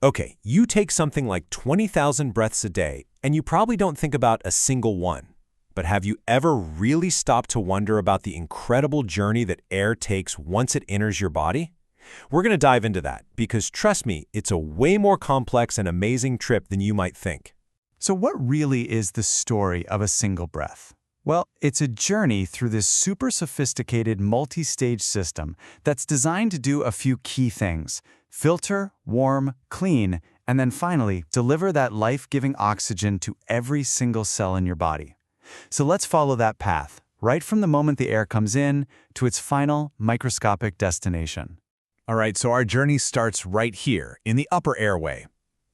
Okay, you take something like 20,000 breaths a day, and you probably don't think about a single one. But have you ever really stopped to wonder about the incredible journey that air takes once it enters your body? We're going to dive into that because, trust me, it's a way more complex and amazing trip than you might think. So what really is the story of a single breath? Well, it's a journey through this super sophisticated multi-stage system that's designed to do a few key things: filter, warm, clean, and then finally deliver that life-giving oxygen to every single cell in your body. So let's follow that path, right from the moment the air comes in to its final microscopic destination. All right, so our journey starts right here, in the upper airway.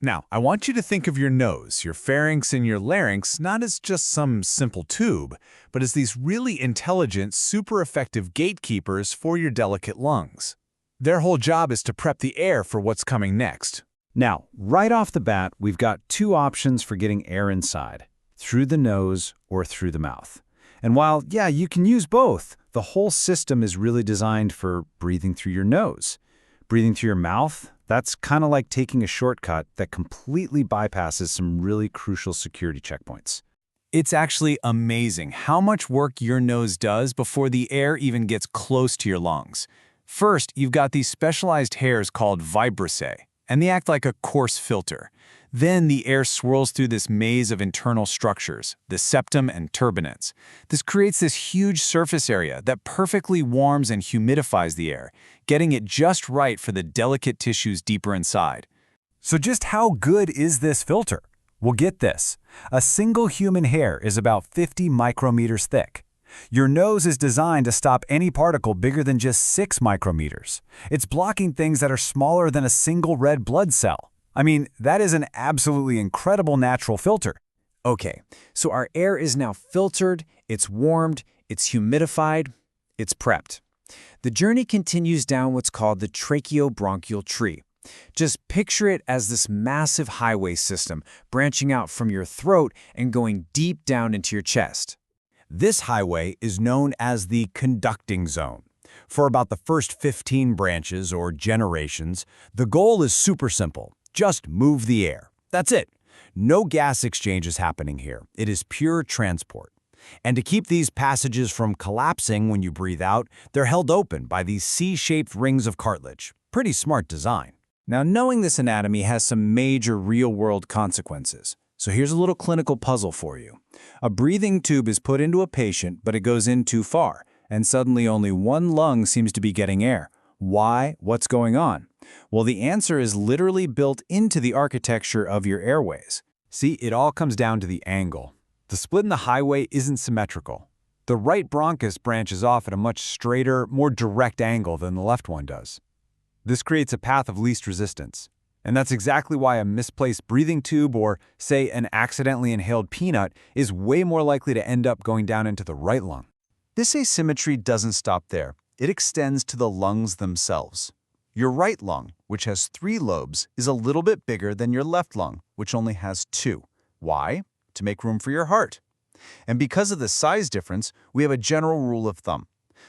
Now, I want you to think of your nose, your pharynx, and your larynx not as just some simple tube, but as these really intelligent, super effective gatekeepers for your delicate lungs. Their whole job is to prep the air for what's coming next. Now, right off the bat, we've got two options for getting air inside: through the nose or through the mouth. And while, yeah, you can use both, the whole system is really designed for breathing through your nose. Breathing through your mouth, that's kind of like taking a shortcut that completely bypasses some really crucial security checkpoints. It's actually amazing how much work your nose does before the air even gets close to your lungs. First, you've got these specialized hairs called vibrissae, and they act like a coarse filter. Then the air swirls through this maze of internal structures, the septum and turbinates. This creates this huge surface area that perfectly warms and humidifies the air, getting it just right for the delicate tissues deeper inside. So just how good is this filter? Well, get this. A single human hair is about 50 micrometers thick. Your nose is designed to stop any particle bigger than just 6 micrometers. It's blocking things that are smaller than a single red blood cell. I mean, that is an absolutely incredible natural filter. Okay, so our air is now filtered, it's warmed, it's humidified, it's prepped. The journey continues down what's called the tracheobronchial tree. Just picture it as this massive highway system branching out from your throat and going deep down into your chest. This highway is known as the conducting zone. For about the first 15 branches or generations, the goal is super simple. Just move the air. That's it. No gas exchange is happening here. It is pure transport. And to keep these passages from collapsing when you breathe out, they're held open by these C-shaped rings of cartilage. Pretty smart design. Now, knowing this anatomy has some major real-world consequences. So here's a little clinical puzzle for you. A breathing tube is put into a patient, but it goes in too far, and suddenly only one lung seems to be getting air. Why? What's going on? Well, the answer is literally built into the architecture of your airways. See, it all comes down to the angle. The split in the highway isn't symmetrical. The right bronchus branches off at a much straighter, more direct angle than the left one does. This creates a path of least resistance. And that's exactly why a misplaced breathing tube or, say, an accidentally inhaled peanut is way more likely to end up going down into the right lung. This asymmetry doesn't stop there. It extends to the lungs themselves. Your right lung, which has 3 lobes, is a little bit bigger than your left lung, which only has 2. Why? To make room for your heart. And because of the size difference, we have a general rule of thumb.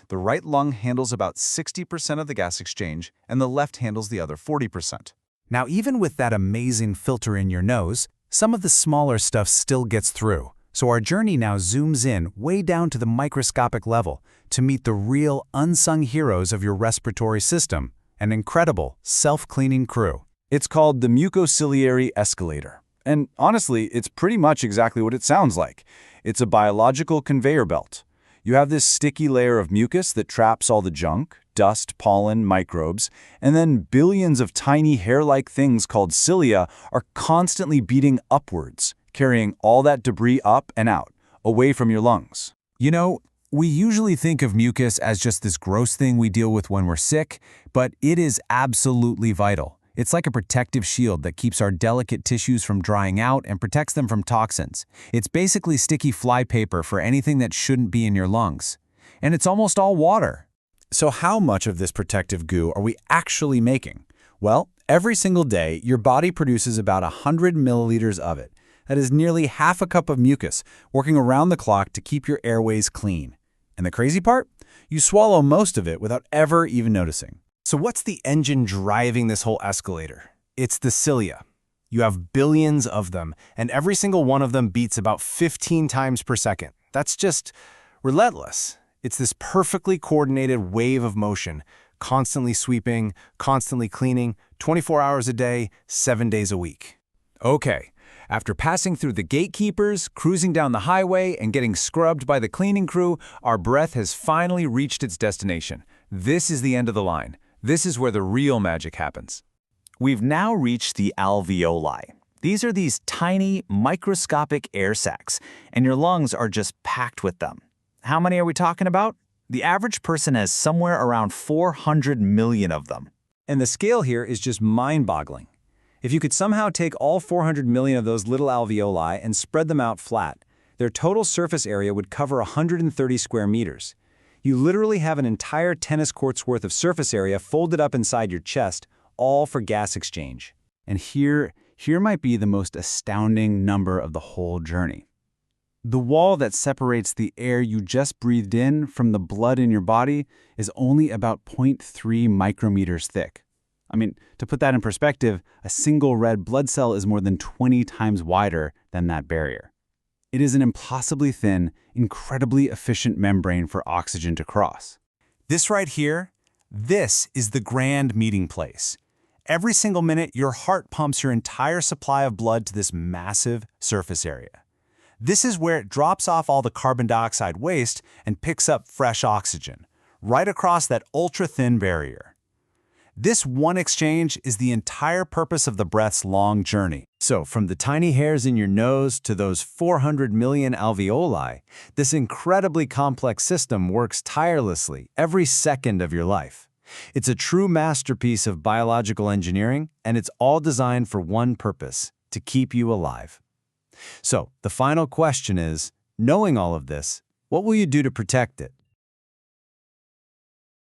The right lung handles about 60% of the gas exchange, and the left handles the other 40%. Now, even with that amazing filter in your nose, some of the smaller stuff still gets through. So our journey now zooms in way down to the microscopic level to meet the real unsung heroes of your respiratory system, an incredible self-cleaning crew. It's called the mucociliary escalator. And honestly, it's pretty much exactly what it sounds like. It's a biological conveyor belt. You have this sticky layer of mucus that traps all the junk, dust, pollen, microbes, and then billions of tiny hair-like things called cilia are constantly beating upwards, carrying all that debris up and out, away from your lungs. You know, we usually think of mucus as just this gross thing we deal with when we're sick, but it is absolutely vital. It's like a protective shield that keeps our delicate tissues from drying out and protects them from toxins. It's basically sticky flypaper for anything that shouldn't be in your lungs. And it's almost all water. So how much of this protective goo are we actually making? Well, every single day, your body produces about 100 milliliters of it. That is nearly half a cup of mucus, working around the clock to keep your airways clean. And the crazy part? You swallow most of it without ever even noticing. So what's the engine driving this whole escalator? It's the cilia. You have billions of them, and every single one of them beats about 15 times per second. That's just relentless. It's this perfectly coordinated wave of motion, constantly sweeping, constantly cleaning, 24 hours a day, 7 days a week. Okay, after passing through the gatekeepers, cruising down the highway, and getting scrubbed by the cleaning crew, our breath has finally reached its destination. This is the end of the line. This is where the real magic happens. We've now reached the alveoli. These are these tiny, microscopic air sacs, and your lungs are just packed with them. How many are we talking about? The average person has somewhere around 400 million of them. And the scale here is just mind-boggling. If you could somehow take all 400 million of those little alveoli and spread them out flat, their total surface area would cover 130 square meters. You literally have an entire tennis court's worth of surface area folded up inside your chest, all for gas exchange. And here might be the most astounding number of the whole journey. The wall that separates the air you just breathed in from the blood in your body is only about 0.3 micrometers thick. I mean, to put that in perspective, a single red blood cell is more than 20 times wider than that barrier. It is an impossibly thin, incredibly efficient membrane for oxygen to cross. This right here, this is the grand meeting place. Every single minute, your heart pumps your entire supply of blood to this massive surface area. This is where it drops off all the carbon dioxide waste and picks up fresh oxygen, right across that ultra-thin barrier. This one exchange is the entire purpose of the breath's long journey. So from the tiny hairs in your nose to those 400 million alveoli, this incredibly complex system works tirelessly every second of your life. It's a true masterpiece of biological engineering, and it's all designed for one purpose: to keep you alive. So, the final question is, knowing all of this, what will you do to protect it?